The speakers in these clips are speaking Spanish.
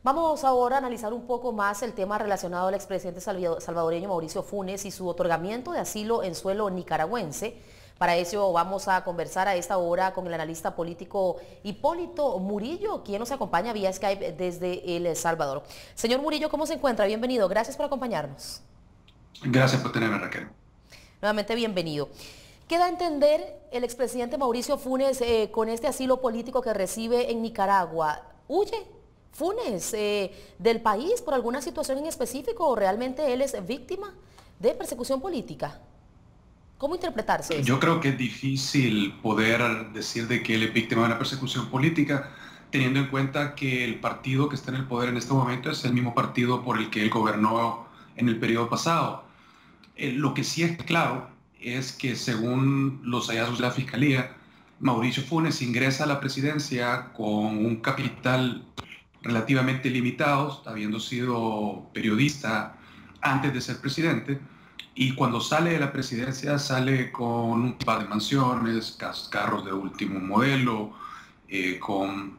Vamos ahora a analizar un poco más el tema relacionado al expresidente salvadoreño Mauricio Funes y su otorgamiento de asilo en suelo nicaragüense. Para eso vamos a conversar a esta hora con el analista político Hipólito Murillo, quien nos acompaña vía Skype desde El Salvador. Señor Murillo, ¿cómo se encuentra? Bienvenido. Gracias por acompañarnos. Gracias por tenerme, Raquel. Nuevamente bienvenido. Queda a entender el expresidente Mauricio Funes con este asilo político que recibe en Nicaragua. ¿Huye Funes del país por alguna situación en específico o realmente él es víctima de persecución política? ¿Cómo interpretarse eso? Yo creo que es difícil poder decir de que él es víctima de una persecución política, teniendo en cuenta que el partido que está en el poder en este momento es el mismo partido por el que él gobernó en el periodo pasado. Lo que sí es claro es que según los hallazgos de la Fiscalía, Mauricio Funes ingresa a la presidencia con un capital relativamente limitado, habiendo sido periodista antes de ser presidente, y cuando sale de la presidencia sale con un par de mansiones, carros de último modelo, con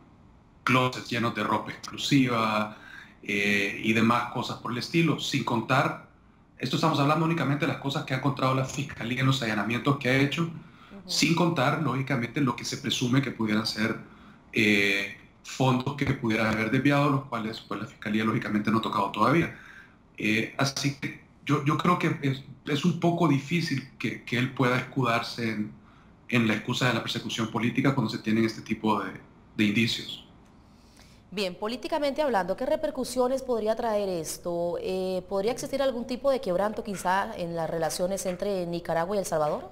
closets llenos de ropa exclusiva y demás cosas por el estilo, sin contar, esto estamos hablando únicamente de las cosas que ha encontrado la Fiscalía en los allanamientos que ha hecho, sin contar, lógicamente, lo que se presume que pudieran ser fondos que pudiera haber desviado, los cuales pues, la Fiscalía lógicamente no ha tocado todavía. Así que yo creo que es un poco difícil que él pueda escudarse en la excusa de la persecución política cuando se tienen este tipo de indicios. Bien, políticamente hablando, ¿qué repercusiones podría traer esto? ¿Podría existir algún tipo de quebranto quizá en las relaciones entre Nicaragua y El Salvador?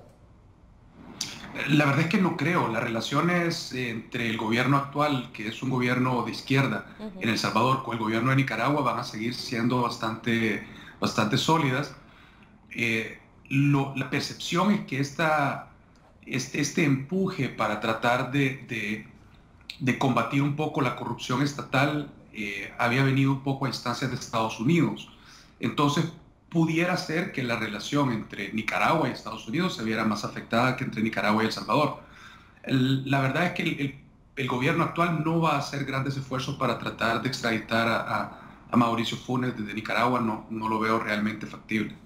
La verdad es que no creo. Las relaciones entre el gobierno actual, que es un gobierno de izquierda en El Salvador, con el gobierno de Nicaragua van a seguir siendo bastante sólidas. La percepción es que este empuje para tratar de combatir un poco la corrupción estatal había venido un poco a instancias de Estados Unidos. Entonces, pudiera ser que la relación entre Nicaragua y Estados Unidos se viera más afectada que entre Nicaragua y El Salvador. La verdad es que el gobierno actual no va a hacer grandes esfuerzos para tratar de extraditar a Mauricio Funes desde Nicaragua, no lo veo realmente factible.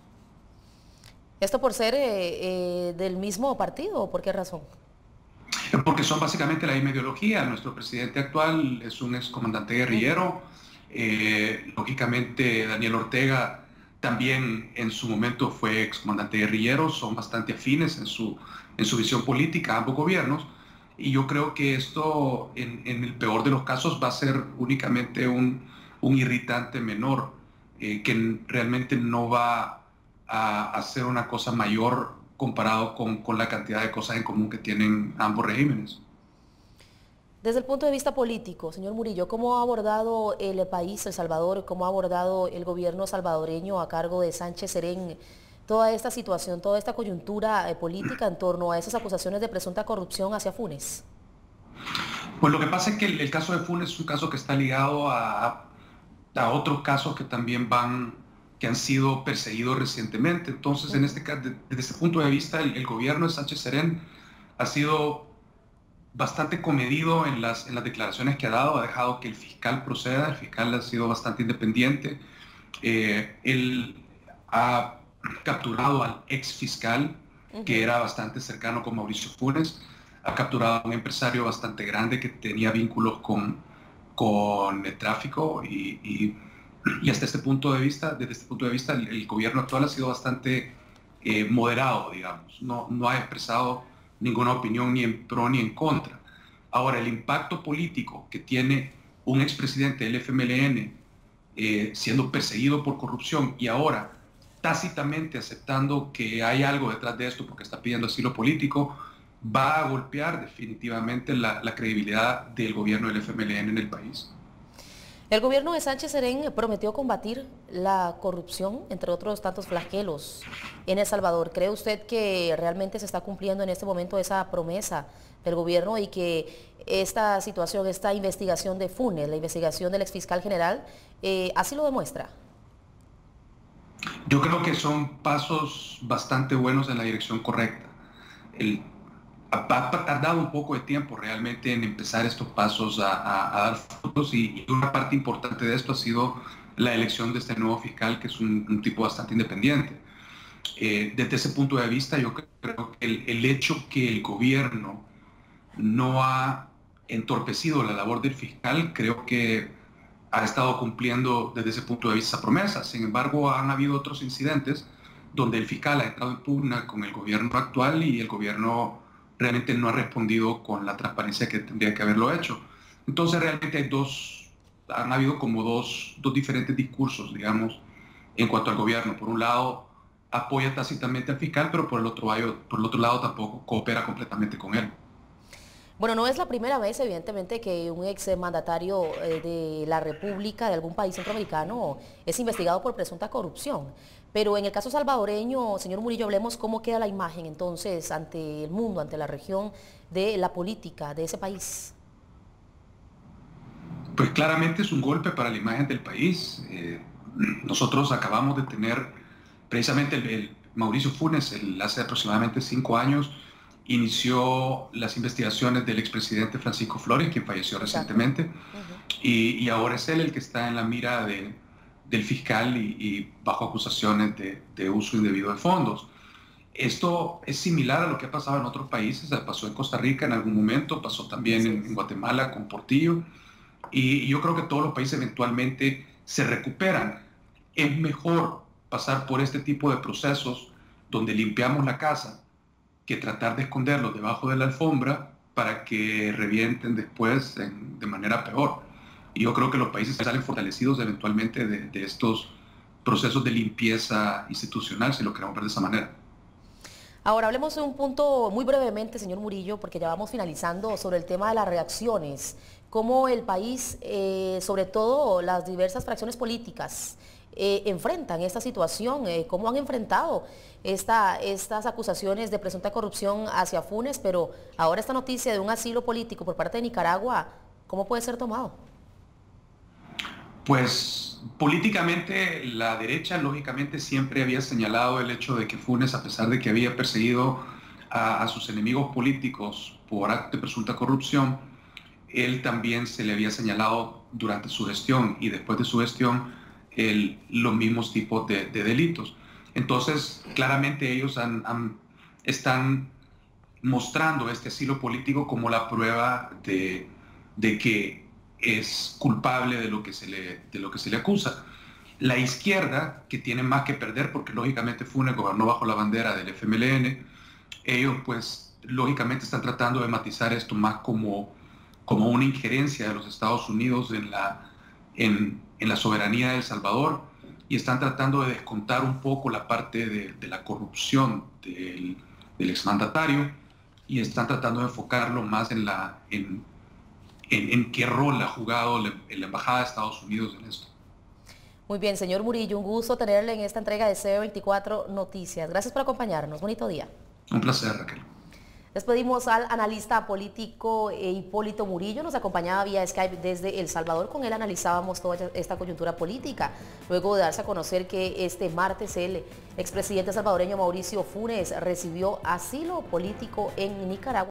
¿Esto por ser del mismo partido o por qué razón? Porque son básicamente la misma ideología. Nuestro presidente actual es un excomandante guerrillero. Lógicamente, Daniel Ortega también en su momento fue excomandante guerrillero. Son bastante afines en su visión política, ambos gobiernos. Y yo creo que esto, en el peor de los casos, va a ser únicamente un irritante menor, que realmente no va a hacer una cosa mayor comparado con la cantidad de cosas en común que tienen ambos regímenes. Desde el punto de vista político, señor Murillo, ¿cómo ha abordado el país, El Salvador, cómo ha abordado el gobierno salvadoreño a cargo de Sánchez Serén toda esta situación, toda esta coyuntura política en torno a esas acusaciones de presunta corrupción hacia Funes? Pues lo que pasa es que el caso de Funes es un caso que está ligado a otros casos que también que han sido perseguidos recientemente. Entonces, en este caso, desde ese punto de vista, el gobierno de Sánchez Serén ha sido bastante comedido en las declaraciones que ha dado, ha dejado que el fiscal proceda, el fiscal ha sido bastante independiente. Él ha capturado al ex fiscal, que era bastante cercano con Mauricio Funes, ha capturado a un empresario bastante grande que tenía vínculos con el tráfico y hasta este punto de vista, desde este punto de vista, el gobierno actual ha sido bastante moderado, digamos. No ha expresado ninguna opinión ni en pro ni en contra. Ahora, el impacto político que tiene un expresidente del FMLN siendo perseguido por corrupción y ahora tácitamente aceptando que hay algo detrás de esto porque está pidiendo asilo político, va a golpear definitivamente la credibilidad del gobierno del FMLN en el país. El gobierno de Sánchez Serén prometió combatir la corrupción, entre otros tantos flagelos, en El Salvador. ¿Cree usted que realmente se está cumpliendo en este momento esa promesa del gobierno y que esta situación, esta investigación de Funes, la investigación del exfiscal general, así lo demuestra? Yo creo que son pasos bastante buenos en la dirección correcta. ha tardado un poco de tiempo realmente en empezar estos pasos a dar frutos y una parte importante de esto ha sido la elección de este nuevo fiscal, que es un tipo bastante independiente. Desde ese punto de vista, yo creo que el hecho que el gobierno no ha entorpecido la labor del fiscal, creo que ha estado cumpliendo desde ese punto de vista esa promesa. Sin embargo, han habido otros incidentes donde el fiscal ha entrado en pugna con el gobierno actual y el gobierno realmente no ha respondido con la transparencia que tendría que haberlo hecho. Entonces realmente han habido como dos diferentes discursos, digamos, en cuanto al gobierno. Por un lado, apoya tácitamente al fiscal, pero por el otro lado tampoco coopera completamente con él. Bueno, no es la primera vez, evidentemente, que un ex mandatario de la República, de algún país centroamericano, es investigado por presunta corrupción. Pero en el caso salvadoreño, señor Murillo, hablemos cómo queda la imagen entonces ante el mundo, ante la región, de la política de ese país. Pues claramente es un golpe para la imagen del país. Nosotros acabamos de tener precisamente el Mauricio Funes, hace aproximadamente 5 años, inició las investigaciones del expresidente Francisco Flores, quien falleció recientemente, y ahora es él el que está en la mira del fiscal y bajo acusaciones de uso indebido de fondos. Esto es similar a lo que ha pasado en otros países, pasó en Costa Rica en algún momento, pasó también en Guatemala con Portillo, y yo creo que todos los países eventualmente se recuperan. Es mejor pasar por este tipo de procesos donde limpiamos la casa que tratar de esconderlos debajo de la alfombra para que revienten después de manera peor. Y yo creo que los países salen fortalecidos eventualmente de estos procesos de limpieza institucional, si lo queremos ver de esa manera. Ahora hablemos de un punto muy brevemente, señor Murillo, porque ya vamos finalizando, sobre el tema de las reacciones. Cómo el país, sobre todo las diversas fracciones políticas, enfrentan esta situación, cómo han enfrentado estas acusaciones de presunta corrupción hacia Funes, pero ahora esta noticia de un asilo político por parte de Nicaragua, ¿cómo puede ser tomado? Pues políticamente la derecha lógicamente siempre había señalado el hecho de que Funes, a pesar de que había perseguido a sus enemigos políticos por actos de presunta corrupción, él también se le había señalado durante su gestión y después de su gestión los mismos tipos de delitos. Entonces, claramente ellos están mostrando este asilo político como la prueba de que es culpable de lo que se le acusa. La izquierda, que tiene más que perder, porque lógicamente Funes gobernó bajo la bandera del FMLN, ellos pues lógicamente están tratando de matizar esto más como una injerencia de los Estados Unidos en la soberanía de El Salvador, y están tratando de descontar un poco la parte de la corrupción del exmandatario, y están tratando de enfocarlo más en qué rol ha jugado la Embajada de Estados Unidos en esto. Muy bien, señor Murillo, un gusto tenerle en esta entrega de CB24 Noticias. Gracias por acompañarnos. Bonito día. Un placer, Raquel. Despedimos al analista político Hipólito Murillo, nos acompañaba vía Skype desde El Salvador. Con él analizábamos toda esta coyuntura política, luego de darse a conocer que este martes el expresidente salvadoreño Mauricio Funes recibió asilo político en Nicaragua.